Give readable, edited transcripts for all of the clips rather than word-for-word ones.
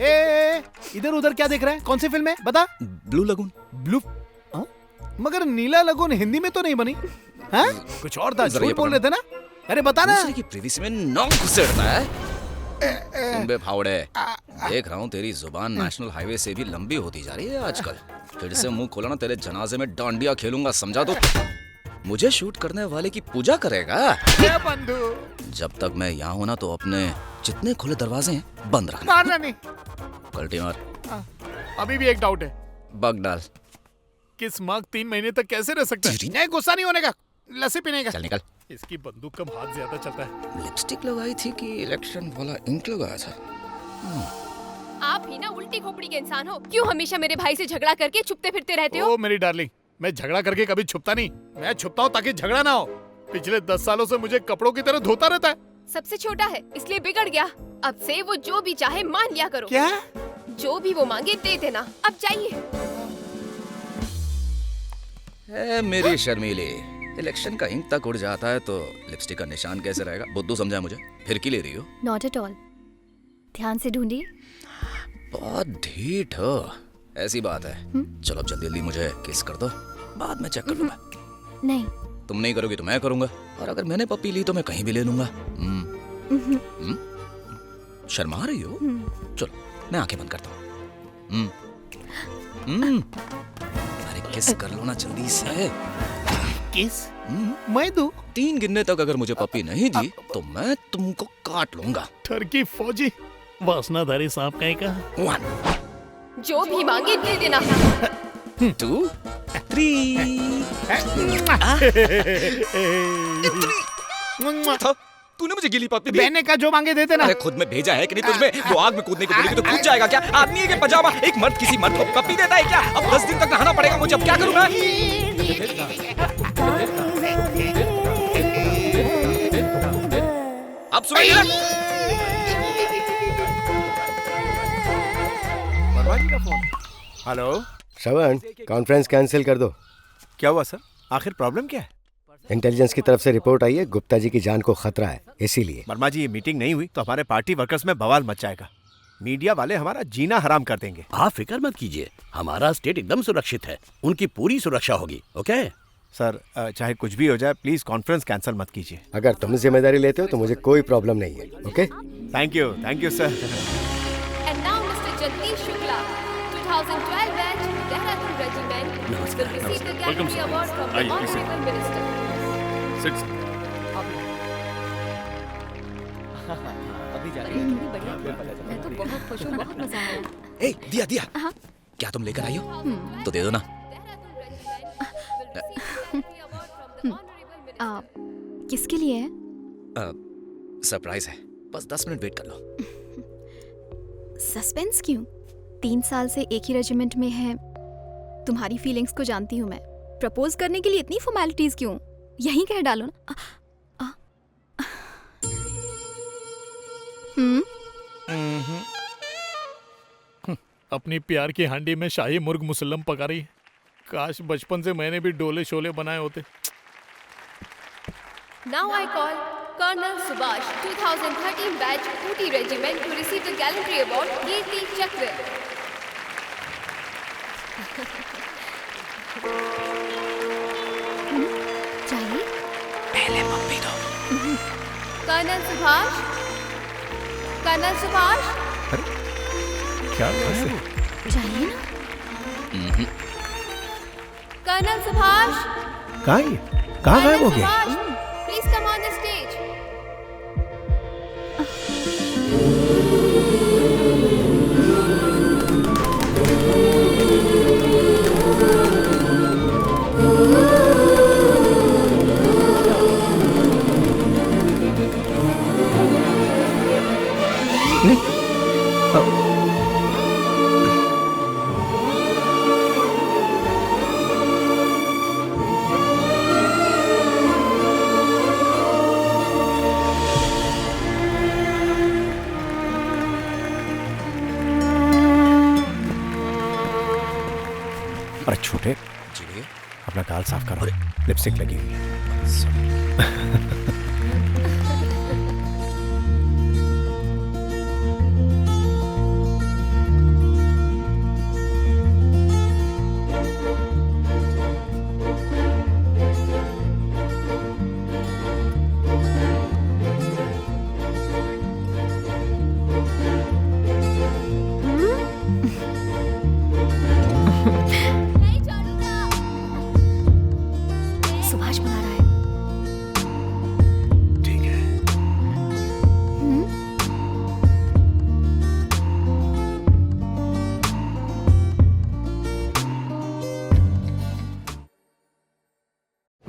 इधर उधर क्या देख रहा है? कौन सी फिल्म है बता? Blue lagoon. ब्लू? मगर नीला लगून हिंदी में तो नहीं बनी। हाँ? कुछ और था, झूठ बोल रहे थे ना? अरे बता ना। दूसरे की प्रीवियस में नाम घुसेड़ता है। सुन बे फावड़े, देख रहा हूँ तेरी जुबान नेशनल हाईवे से भी लंबी होती जा रही है आजकल। फिर से मुंह खोला ना तेरे जनाजे में डांडिया खेलूंगा, समझा तो। मुझे शूट करने वाले की पूजा करेगा। बंधु, जब तक मैं यहाँ हूँ ना तो अपने जितने खुले दरवाजे हैं बंद रखना। मारना नहीं। पलटी मार। अभी भी एक डाउट है। बग डाल। किस मार्क 3 महीने तक कैसे रह सकता है? नहीं, गुस्सा नहीं होने का, लस्सी पीने का। चल निकल। इसकी बंदूक कब हाथ ज्यादा चलता है। लिपस्टिक लगाई थी कि इलेक्शन वाला इंक लगाया था? आप ही ना उल्टी खोपड़ी के इंसान हो। क्यों हमेशा मेरे भाई से झगड़ा करके छुपते फिरते रहते हो? ओ मेरी डार्लिंग, मैं झगड़ा करके कभी छुपता नहीं। मैं छुपता हूँ ताकि झगड़ा ना हो। पिछले 10 सालों से मुझे कपड़ों की तरह धोता रहता है। सबसे छोटा है इसलिए बिगड़ गया। अब से वो जो भी चाहे मान लिया करो। क्या? जो भी वो मांगे दे देना। अब जाइए। मेरी शर्मीली, इलेक्शन का इंक तक उड़ जाता है तो लिपस्टिक का निशान कैसे रहेगा? बुद्धू समझा मुझे? फिर की ले रही हो? Not at all. ध्यान से ढूंढिए। बहुत ढीठ हो। ऐसी बात है। चलो अब जल्दी जल्दी मुझे किस कर दो, बाद में चेक कर लूंगा। नहीं। तुम नहीं करोगी तो मैं करूंगा, और अगर मैंने पप्पी ली तो मैं कहीं भी ले लूंगा। शर्मा रही हो? चलो मैं आंखें बंद करता हूँ। अरे किस कर लो ना जल्दी से। किस? मैं दूं? 3 गिनने तक अगर मुझे पप्पी नहीं दी तो मैं तुमको काट लूंगा। ठरकी फौजी, वासनाधारी सांप कहीं का। 1 जो भी मांगे दे देना। 2 3 था। तूने मुझे गिली पप्पी दी? बहने का जो मांगे देते ना। अरे खुद में भेजा है कि नहीं तुझमें? वो आग में कूदने को बोलेगी तो कूद जाएगा क्या? आदमी है कि पजामा? एक मर्द किसी मर्द को पप्पी देता है क्या? अब 10 दिन तक नहाना पड़ेगा मुझे, अब क्या करूंगा? अब सुनिए। बर्बादी का फोन। हेलो श्रवण, कॉन्फ्रेंस कैंसिल कर दो। क्या हुआ सर? आखिर प्रॉब्लम क्या है? इंटेलिजेंस की तरफ से रिपोर्ट आई है, गुप्ता जी की जान को खतरा है, इसीलिए। वर्मा जी, ये मीटिंग नहीं हुई तो हमारे पार्टी वर्कर्स में बवाल मच जाएगा। मीडिया वाले हमारा जीना हराम कर देंगे। आप फिक्र मत कीजिए, हमारा स्टेट एकदम सुरक्षित है। उनकी पूरी सुरक्षा होगी। ओके सर, चाहे कुछ भी हो जाए प्लीज कॉन्फ्रेंस कैंसिल मत कीजिए। अगर तुम जिम्मेदारी लेते हो तो मुझे कोई प्रॉब्लम नहीं है। Okay, thank you sir. And now Mr. Jagdish Shukla, 2012 batch, Dehradun Regiment, will receive the Gallantry Award from the Honorable Minister. अभी जा रही कितनी बढ़िया। मैं तो बहुत खुश हूँ, बहुत मजा आया। ए, दिया क्या तुम लेकर आई हो? तो दे दो ना। किसके लिए है? सरप्राइज है, बस 10 मिनट वेट कर लो। सस्पेंस क्यों? 3 साल से एक ही रेजिमेंट में है। तुम्हारी फीलिंग्स को जानती हूँ मैं। प्रपोज करने के लिए इतनी फॉर्मेलिटीज क्यों? यहीं कह डालो ना। अपनी प्यार की हांडी में शाही मुर्ग मुसल्लम पका रही है। काश बचपन से मैंने भी डोले शोले बनाए होते। Now I call Colonel Subhash, 2013 batch, Ooty Regiment, to receive the Gallantry Award, Kirti Chakra. चाहिए? पहले पप्पी दो। Colonel Subhash, colonel Subhash. क्या चाहिए ना? कर्नल सुभाष। कहाँ गायब हो गया? Please come on the stage. अरे छोटे, जी अपना गाल साफ करो, लिपस्टिक लगी हुई है।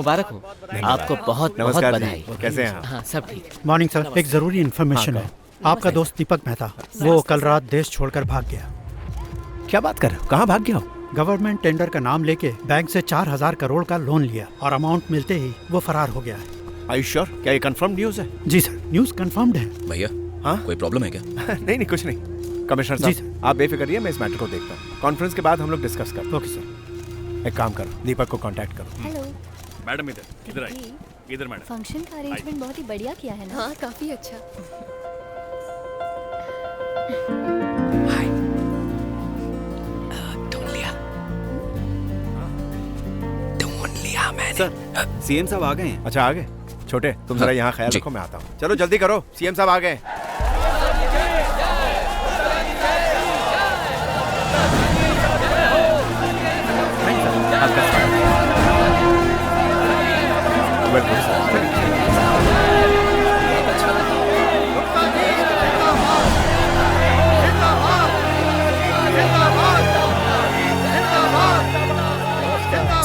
मुबारक हो। आपको बहुत बहुत नमस्कार जी। बधाई। कैसे हैं आप? हाँ, सब ठीक। मॉर्निंग सर, एक जरूरी इन्फॉर्मेशन है। आपका दोस्त दीपक मेहता, वो कल रात देश छोड़कर भाग गया। क्या बात कर रहे हो? कहाँ भाग गया हो? गवर्नमेंट टेंडर का नाम लेके बैंक से 4,000 करोड़ का लोन लिया और अमाउंट मिलते ही वो फरार हो गया है। Are you sure? क्या ये कंफर्म न्यूज़ है? जी सर, न्यूज़ कंफर्म्ड है। भैया हाँ? कोई प्रॉब्लम है क्या? नहीं कुछ नहीं। कमिश्नर जी साहब आप बेफिक्र रहिए, मैं इस मैटर को देखता हूँ। कॉन्फ्रेंस के बाद हम लोग डिस्कस करते हैं। Okay sir. एक काम करो, दीपक को कांटेक्ट करो। हेलो मैडम इधर आइए। इधर मैडम। फंक्शन का अरेंजमेंट बहुत ही बढ़िया किया है ना। हाँ, काफी अच्छा। सर, सीएम साहब आ गए हैं। अच्छा आ गए। छोटे तुम जरा यहाँ ख्याल जी। रखो, मैं आता हूँ। चलो जल्दी करो, सीएम साहब आ गए। Welcome sir.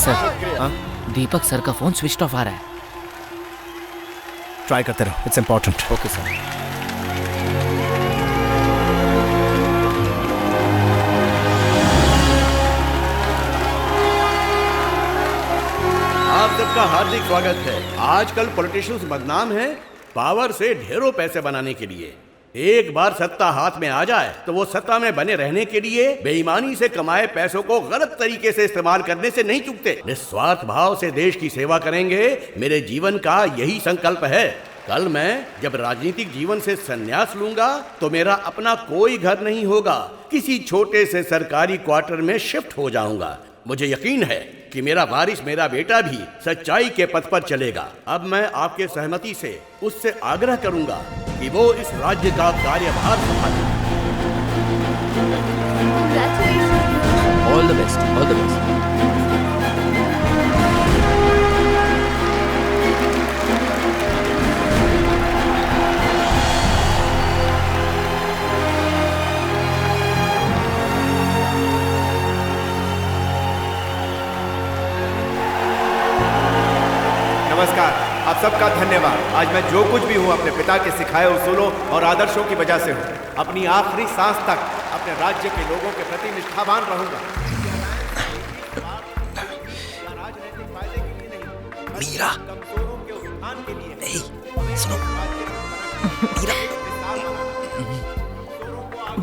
सर, हाँ? दीपक सर का फोन स्विच ऑफ आ रहा है। ट्राई करते रहो, इट्स इम्पोर्टेंट। Okay sir. आप सबका हार्दिक स्वागत है। आजकल पॉलिटिशियंस बदनाम हैं पावर से ढेरों पैसे बनाने के लिए। एक बार सत्ता हाथ में आ जाए तो वो सत्ता में बने रहने के लिए बेईमानी से कमाए पैसों को गलत तरीके से इस्तेमाल करने से नहीं चूकते। निस्वार्थ भाव से देश की सेवा करेंगे, मेरे जीवन का यही संकल्प है। कल मैं जब राजनीतिक जीवन से संन्यास लूंगा तो मेरा अपना कोई घर नहीं होगा, किसी छोटे से सरकारी क्वार्टर में शिफ्ट हो जाऊंगा। मुझे यकीन है कि मेरा वारिस, मेरा बेटा भी सच्चाई के पथ पर चलेगा। अब मैं आपके सहमति से उससे आग्रह करूंगा कि वो इस राज्य का कार्यभार संभाले। All the best, all the best. नमस्कार, आप सबका धन्यवाद। आज मैं जो कुछ भी हूँ अपने पिता के सिखाए उसूलों और आदर्शों की वजह से हूँ। अपनी आखिरी सांस तक अपने राज्य के लोगों के प्रति निष्ठावान रहूंगा। मीरा, कमजोरों के उत्थान के लिए नहीं, सुनो। मीरा,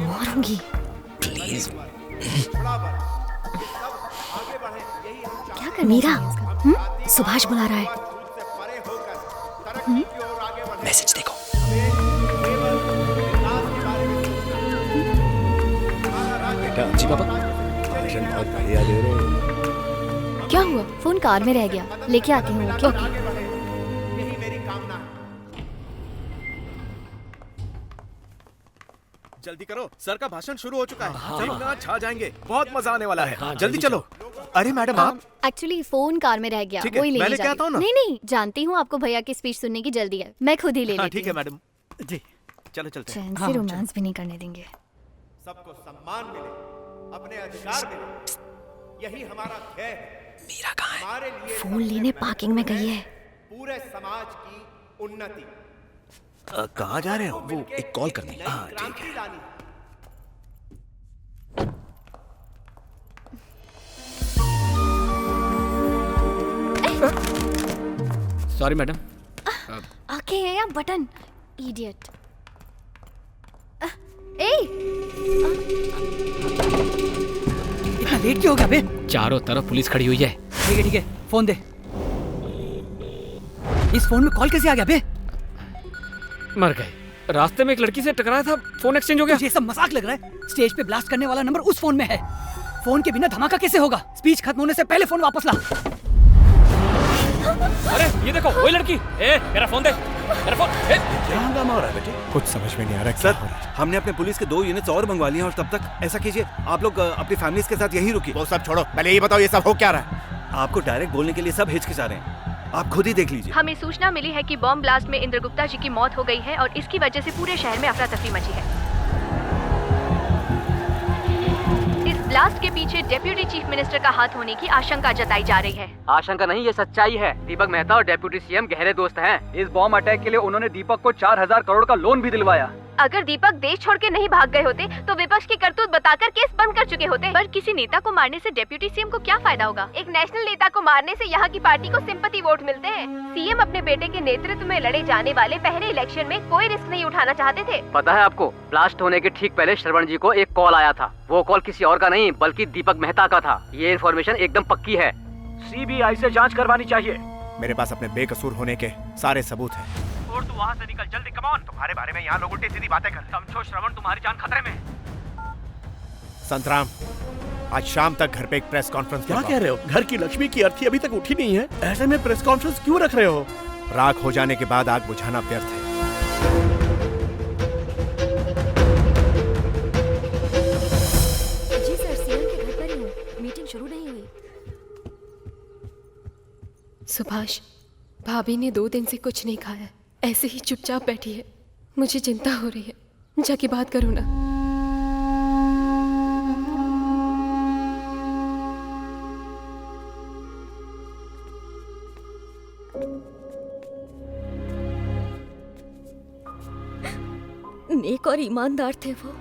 मारूंगी। प्लीज। क्या कर मीरा? सुभाष बुला रहा है। मैसेज देखो। बेटा जी पापा भाषण बहुत बढ़िया दे रहे हो। क्या हुआ? फोन कार में रह गया, लेके आती हूँ। ओके। जल्दी करो, सर का भाषण शुरू हो चुका है। देखना, छा जाएंगे, बहुत मजा आने वाला है। जल्दी चलो। अरे मैडम आप एक्चुअली फोन कार में रह गया, ठीक है, वही मैं लेने लेके जा आता हूँ रही ना। हूँ। नहीं, जानती हूँ आपको भैया की स्पीच सुनने की जल्दी है, मैं खुद ही ले लेती ठीक है हूँ। मैडम जी चलो चलते हैं। चैन से रोमांस भी नहीं करने देंगे। सबको सम्मान मिले, अपने अधिकार मिले, यही हमारा ध्येय है। मीरा कहाँ है? हमारे लिए फोन लेने पार्किंग में गई है। पूरे समाज की उन्नति। कहाँ जा रहे हो? वो एक कॉल करनी है। हाँ ठीक है। Sorry madam. आके है या बटन? इडियट। ए, इतना लेट क्यों हो गया बे? चारों तरफ पुलिस खड़ी हुई है। ठीक है, फोन दे। इस फोन में कॉल कैसे आ गया बे? मर गए। रास्ते में एक लड़की से टकराया था, फोन एक्सचेंज हो गया। ये सब मजाक लग रहा है। स्टेज पे ब्लास्ट करने वाला नंबर उस फोन में है। फोन के बिना धमाका कैसे होगा? स्पीच खत्म होने से पहले फोन वापस ला। अरे ये देखो, वही लड़की। मेरा फोन दे, मेरा फोन। क्या हंगामा हो रहा है बेटे? कुछ समझ में नहीं आ रहा। सर, हमने अपने पुलिस के 2 यूनिट्स और मंगवा लिए हैं और तब तक ऐसा कीजिए, आप लोग अपनी फैमिलीज के साथ यहीं रुकिए। वो सब छोड़ो, पहले ये बताओ ये सब हो क्या रहा है? आपको डायरेक्ट बोलने के लिए सब हिचकिचा रहे हैं, आप खुद ही देख लीजिए। हमें सूचना मिली है कि बॉम्ब ब्लास्ट में इंद्र गुप्ता जी की मौत हो गई है और इसकी वजह से पूरे शहर में अफरा तफरी मची है। इस ब्लास्ट के पीछे डेप्यूटी चीफ मिनिस्टर का हाथ होने की आशंका जताई जा रही है। आशंका नहीं, ये सच्चाई है। दीपक मेहता और डेप्यूटी सीएम गहरे दोस्त हैं। इस बॉम्ब अटैक के लिए उन्होंने दीपक को 4000 करोड़ का लोन भी दिलवाया। अगर दीपक देश छोड़ के नहीं भाग गए होते तो विपक्ष की करतूत बताकर केस बंद कर चुके होते। पर किसी नेता को मारने से डेप्यूटी सीएम को क्या फायदा होगा? एक नेशनल नेता को मारने से यहाँ की पार्टी को सिंपैथी वोट मिलते हैं। सीएम अपने बेटे के नेतृत्व में लड़े जाने वाले पहले इलेक्शन में कोई रिस्क नहीं उठाना चाहते थे। पता है आपको, ब्लास्ट होने के ठीक पहले श्रवण जी को एक कॉल आया था। वो कॉल किसी और का नहीं बल्कि दीपक मेहता का था। ये इन्फॉर्मेशन एकदम पक्की है। सीबीआई से जांच करवानी चाहिए। मेरे पास अपने बेकसूर होने के सारे सबूत हैं। और तू वहाँ से निकल जल्दी, कम ऑन। तुम्हारे बारे में यहाँ लोग उल्टी सीधी बातें कर। समझो श्रवण, तुम्हारी जान खतरे में। संतराम, आज शाम तक घर पे एक प्रेस कॉन्फ्रेंस क्या कह रहे हो? घर की लक्ष्मी की अर्थी अभी तक उठी नहीं है, ऐसे में प्रेस कॉन्फ्रेंस क्यों रख रहे हो? राख हो जाने के बाद आग बुझाना व्यर्थ है। जी सर, सीएम के घर पर ही हूँ। मीटिंग शुरू नहीं हुई। सुभाष, भाभी ने 2 दिन से कुछ नहीं खाया, ऐसे ही चुपचाप बैठी है। मुझे चिंता हो रही है, जाके बात करो ना। नेक और ईमानदार थे वो।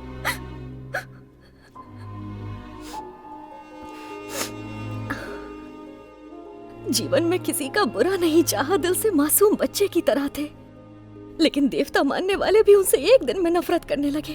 जीवन में किसी का बुरा नहीं चाहा, दिल से मासूम बच्चे की तरह थे। लेकिन देवता मानने वाले भी उनसे एक दिन में नफरत करने लगे।